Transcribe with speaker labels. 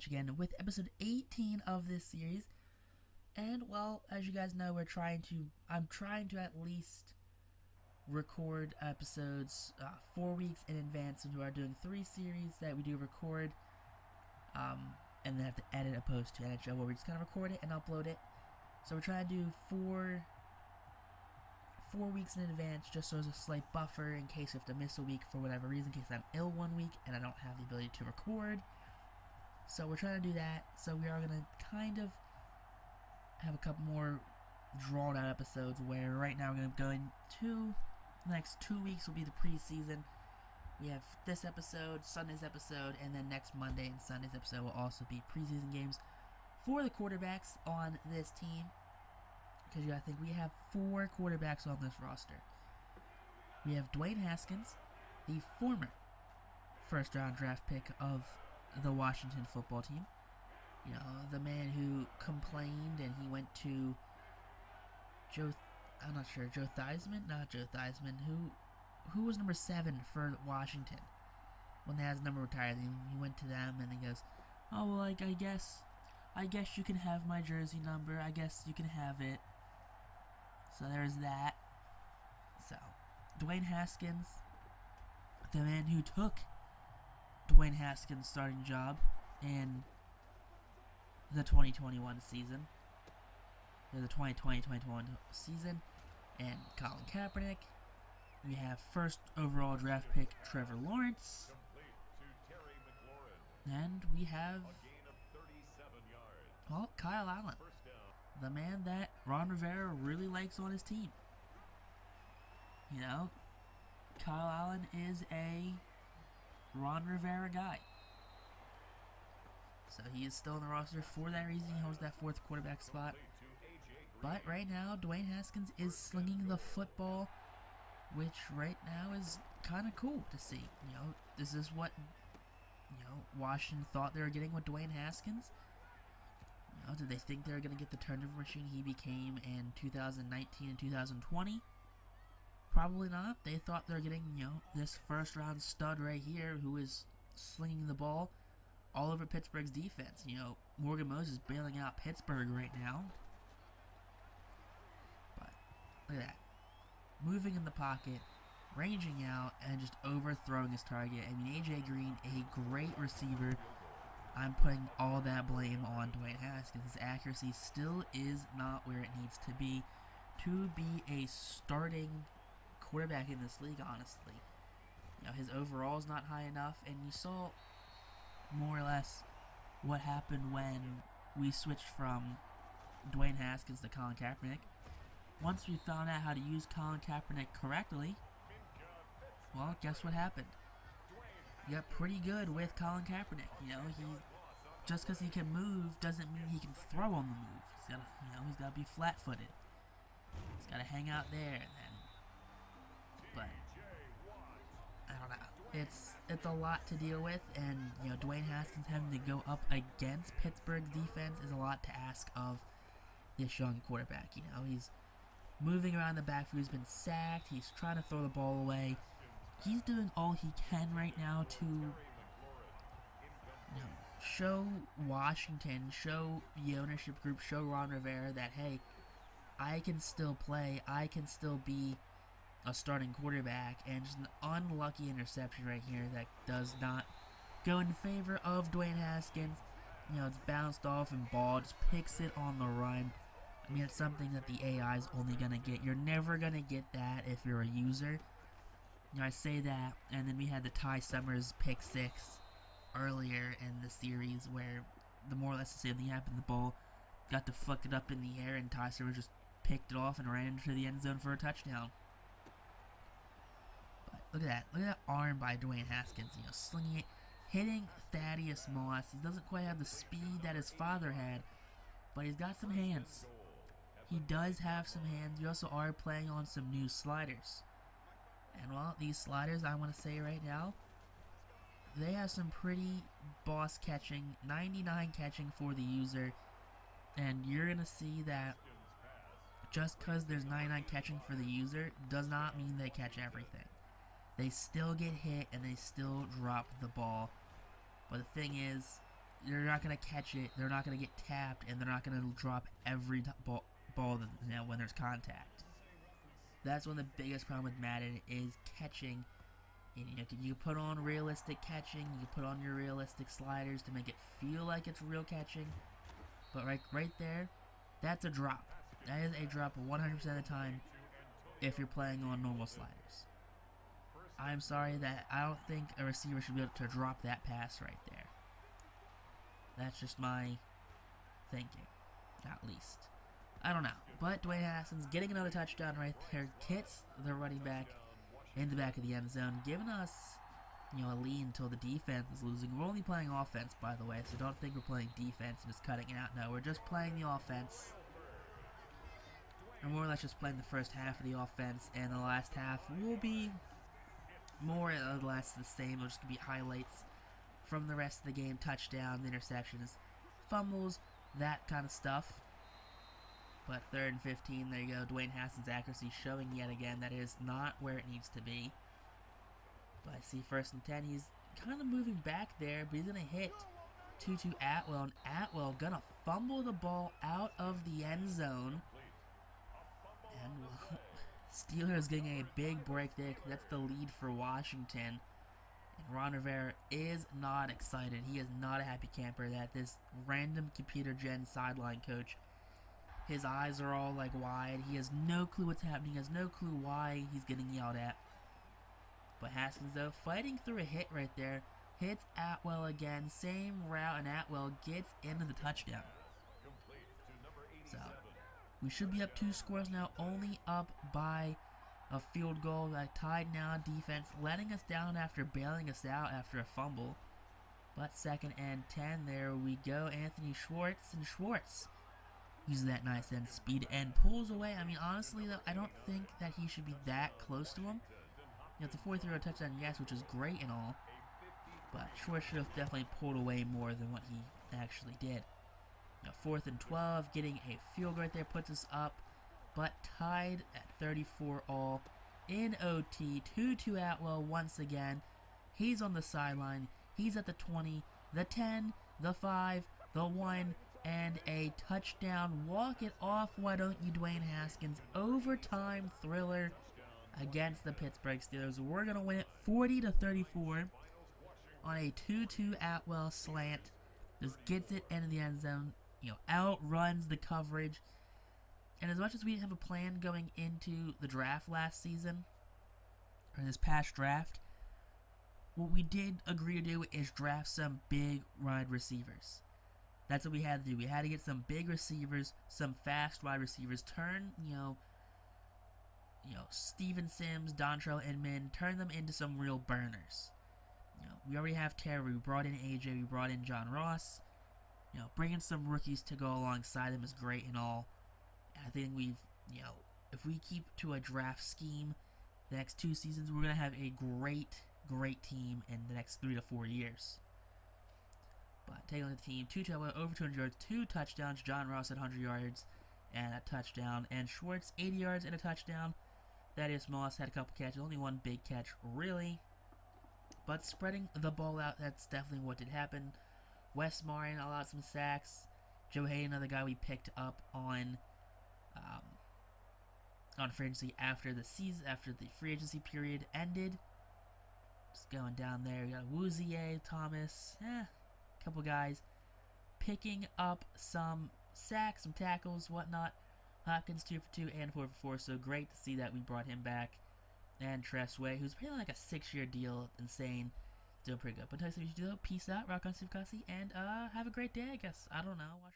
Speaker 1: once again with episode 18 of this series. And well, as you guys know, I'm trying to at least record episodes 4 weeks in advance, and we are doing 3 series that we do record, and then have to edit opposed to NHL, where we're just gonna record it and upload it. So we're trying to do four weeks in advance, just so there's a slight buffer in case we have to miss a week for whatever reason, in case I'm ill one week and I don't have the ability to record. So we're trying to do that. So we are going to kind of have a couple more drawn out episodes, where right now we're going to go into the next 2 weeks will be the preseason. We have this episode, Sunday's episode, and then next Monday and Sunday's episode will also be preseason games for the quarterbacks on this team. Because you gotta think, we have 4 quarterbacks on this roster. We have Dwayne Haskins, the former first-round draft pick of the Washington football team. You know, the man who complained and he went to Joe Theismann? Not Joe Theismann. Who was number 7 for Washington when they had his number retired? He went to them and he goes, "Oh, well, like, I guess you can have my jersey number. I guess you can have it." So there's that. So, Dwayne Haskins, the man who took Dwayne Haskins' starting job in the 2021 season, or the 2020-2021 season, and Colin Kaepernick. We have first overall draft pick Trevor Lawrence, and we have, well, Kyle Allen, the man that Ron Rivera really likes on his team. You know, Kyle Allen is a Ron Rivera guy. So he is still in the roster for that reason. He holds that 4th quarterback spot. But right now, Dwayne Haskins is slinging the football, which right now is kind of cool to see. You know, this is what, Washington thought they were getting with Dwayne Haskins. Did they think they were going to get the turnover machine he became in 2019 and 2020? Probably not. They thought they were getting, this first-round stud right here who is slinging the ball all over Pittsburgh's defense. Morgan Moses bailing out Pittsburgh right now. But look at that. Moving in the pocket, ranging out, and just overthrowing his target. A.J. Green, a great receiver. I'm putting all that blame on Dwayne Haskins. His accuracy still is not where it needs to be a starting quarterback in this league, honestly. His overall is not high enough, and you saw more or less what happened when we switched from Dwayne Haskins to Colin Kaepernick. Once we found out how to use Colin Kaepernick correctly, well, guess what happened? He got pretty good with Colin Kaepernick. Just because he can move doesn't mean he can throw on the move. He's got to be flat-footed. He's got to hang out there, but I don't know. It's a lot to deal with, and Dwayne Haskins having to go up against Pittsburgh's defense is a lot to ask of this young quarterback. He's moving around the backfield. He's been sacked. He's trying to throw the ball away. He's doing all he can right now to show Washington, show the ownership group, show Ron Rivera that, hey, I can still play, I can still be a starting quarterback. And just an unlucky interception right here that does not go in favor of Dwayne Haskins. It's bounced off and ball just picks it on the run. It's something that the AI is only going to get. You're never going to get that if you're a user. I say that, and then we had the Ty Summers pick 6 earlier in the series, where the more or less the same thing happened. The ball got to fuck it up in the air, and Ty Summers just picked it off and ran into the end zone for a touchdown. But look at that. Look at that arm by Dwayne Haskins, slinging it, hitting Thaddeus Moss. He doesn't quite have the speed that his father had, but he's got some hands. He does have some hands. You also are playing on some new sliders. And, well, these sliders, I want to say right now, they have some pretty boss catching, 99 catching for the user. And you're going to see that just because there's 99 catching for the user does not mean they catch everything. They still get hit and they still drop the ball. But the thing is, they're not going to catch it, they're not going to get tapped, and they're not going to drop every ball that, when there's contact. That's one of the biggest problems with Madden is catching. And, you put on realistic catching, you put on your realistic sliders to make it feel like it's real catching, but right there, that's a drop. That is a drop 100% of the time if you're playing on normal sliders. I'm sorry that I don't think a receiver should be able to drop that pass right there. That's just my thinking, at least. I don't know, but Dwayne Haskins getting another touchdown right there, gets the running back in the back of the end zone, giving us, a lead until the defense is losing. We're only playing offense, by the way, so don't think we're playing defense and just cutting it out. No, we're just playing the offense. We're more or less just playing the first half of the offense, and the last half will be more or less the same. It'll just be highlights from the rest of the game, touchdowns, interceptions, fumbles, that kind of stuff. But 3rd and 15, there you go. Dwayne Haskins' accuracy showing yet again that it is not where it needs to be. But I see 1st and 10, he's kind of moving back there, but he's going to hit Tutu Atwell, and Atwell going to fumble the ball out of the end zone. And Steelers getting a big break there, because that's the lead for Washington. And Ron Rivera is not excited. He is not a happy camper that this random computer gen sideline coach, his eyes are all wide. He has no clue what's happening. He has no clue why he's getting yelled at. But Haskins, though, fighting through a hit right there. Hits Atwell again. Same route, and Atwell gets into the touchdown. So, we should be up 2 scores now. Only up by a field goal. Tied now. Defense letting us down after bailing us out after a fumble. But 2nd and 10. There we go. Anthony Schwartz. And Schwartz uses that nice end speed and pulls away. I mean, honestly, though, I don't think that he should be that close to him. It's a 43-yard touchdown, yes, which is great and all. But Schwartz should have definitely pulled away more than what he actually did. 4th and 12, getting a field goal right there puts us up. But tied at 34 all in OT. Tutu Atwell once again. He's on the sideline. He's at the 20, the 10, the 5, the 1, and a touchdown. Walk it off, why don't you, Dwayne Haskins? Overtime thriller against the Pittsburgh Steelers. We're going to win it 40-34 on a Tutu Atwell slant. Just gets it into the end zone, outruns the coverage. And as much as we didn't have a plan going into the draft last season, or this past draft, what we did agree to do is draft some big wide receivers. That's what we had to do. We had to get some big receivers, some fast wide receivers, turn, Steven Sims, Dontrell Inman, turn them into some real burners. We already have Terry. We brought in AJ. We brought in John Ross. Bringing some rookies to go alongside them is great and all. And I think we've, if we keep to a draft scheme the next 2 seasons, we're going to have a great, great team in the next 3 to 4 years. But taking on the team, over 200 yards, 2 touchdowns. John Ross at 100 yards and a touchdown. And Schwartz, 80 yards and a touchdown. Thaddeus Moss had a couple catches, only 1 big catch, really. But spreading the ball out, that's definitely what did happen. Wes Martin allowed some sacks. Joe Hayden, another guy we picked up on free agency after the season, after the free agency period ended. Just going down there, we got Woozier, Thomas, couple guys picking up some sacks, some tackles, whatnot. Haskins 2 for 2 and 4 for 4, so great to see that we brought him back. And Tressway, who's pretty like a 6-year deal, insane, doing pretty good. But until next time, you do, peace out, rock on, Steve Cussy, and have a great day, I guess. I don't know.